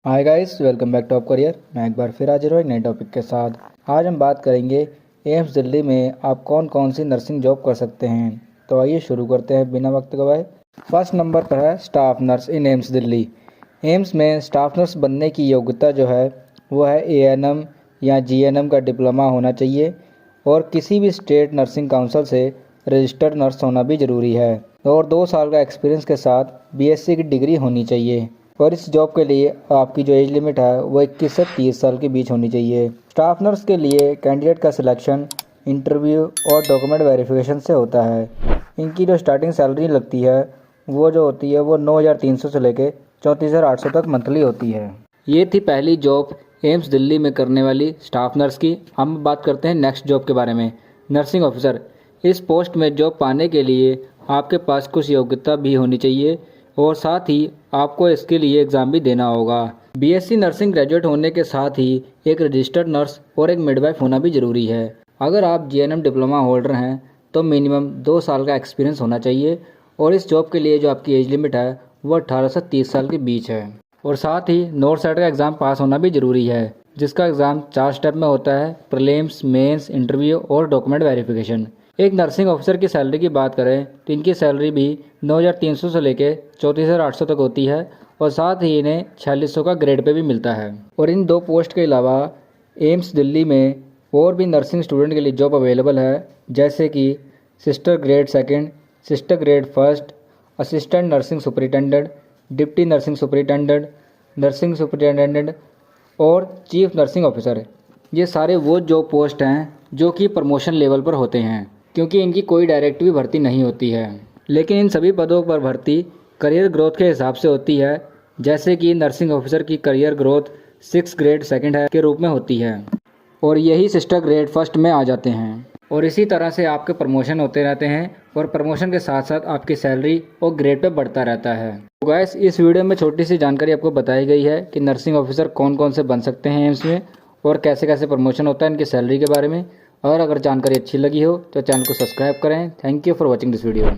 Hi guys, welcome back to top career. मैं एक बार फिर हाजिर हूँ एक नए टॉपिक के साथ। आज हम बात करेंगे एम्स दिल्ली में आप कौन कौन सी नर्सिंग जॉब कर सकते हैं। तो आइए शुरू करते हैं बिना वक्त गवाए। फर्स्ट नंबर पर है स्टाफ नर्स इन एम्स दिल्ली। एम्स में स्टाफ नर्स बनने की योग्यता जो है वो है एएनएम या जीएनएम का डिप्लोमा होना चाहिए और किसी भी स्टेट नर्सिंग काउंसिल से रजिस्टर्ड नर्स होना भी ज़रूरी है और 2 साल का एक्सपीरियंस के साथ बीएससी की डिग्री होनी चाहिए। और इस जॉब के लिए आपकी जो एज लिमिट है वो 21 से 30 साल के बीच होनी चाहिए। स्टाफ नर्स के लिए कैंडिडेट का सिलेक्शन इंटरव्यू और डॉक्यूमेंट वेरिफिकेशन से होता है। इनकी जो स्टार्टिंग सैलरी लगती है वो जो होती है वो 9,300 से लेके 34,800 तक मंथली होती है। ये थी पहली जॉब एम्स दिल्ली में करने वाली स्टाफ नर्स की। हम बात करते हैं नेक्स्ट जॉब के बारे में, नर्सिंग ऑफिसर। इस पोस्ट में जॉब पाने के लिए आपके पास कुछ योग्यता भी होनी चाहिए और साथ ही आपको इसके लिए एग्ज़ाम भी देना होगा। बीएससी नर्सिंग ग्रेजुएट होने के साथ ही एक रजिस्टर्ड नर्स और एक मिडवाइफ होना भी ज़रूरी है। अगर आप जीएनएम डिप्लोमा होल्डर हैं तो मिनिमम 2 साल का एक्सपीरियंस होना चाहिए और इस जॉब के लिए जो आपकी एज लिमिट है वो 18 से 30 साल के बीच है। और साथ ही नॉर्थ साइड का एग्ज़ाम पास होना भी ज़रूरी है, जिसका एग्ज़ाम 4 स्टेप में होता है, प्रीलिम्स, मेंस, इंटरव्यू और डॉक्यूमेंट वेरिफिकेशन। एक नर्सिंग ऑफिसर की सैलरी की बात करें तो इनकी सैलरी भी 9,300 से लेकर 34,800 तक होती है और साथ ही इन्हें 4600 का ग्रेड पे भी मिलता है। और इन 2 पोस्ट के अलावा एम्स दिल्ली में और भी नर्सिंग स्टूडेंट के लिए जॉब अवेलेबल है, जैसे कि sister grade second, sister grade first, assistant nursing superintendent, deputy nursing superintendent, nursing superintendent और चीफ नर्सिंग ऑफिसर। ये सारे वो जॉब पोस्ट हैं जो कि प्रमोशन लेवल पर होते हैं, क्योंकि इनकी कोई डायरेक्ट भी भर्ती नहीं होती है। लेकिन इन सभी पदों पर भर्ती करियर ग्रोथ के हिसाब से होती है, जैसे कि नर्सिंग ऑफिसर की करियर ग्रोथ 6 ग्रेड सेकंड है के रूप में होती है और यही सिस्टर ग्रेड फर्स्ट में आ जाते हैं। और इसी तरह से आपके प्रमोशन होते रहते हैं और प्रमोशन के साथ साथ आपकी सैलरी और ग्रेड पे बढ़ता रहता है। तो गाइस, इस वीडियो में छोटी सी जानकारी आपको बताई गई है कि नर्सिंग ऑफिसर कौन कौन से बन सकते हैं एम्स में और कैसे कैसे प्रमोशन होता है इनकी सैलरी के बारे में। और अगर जानकारी अच्छी लगी हो तो चैनल को सब्सक्राइब करें। Thank you for watching this video.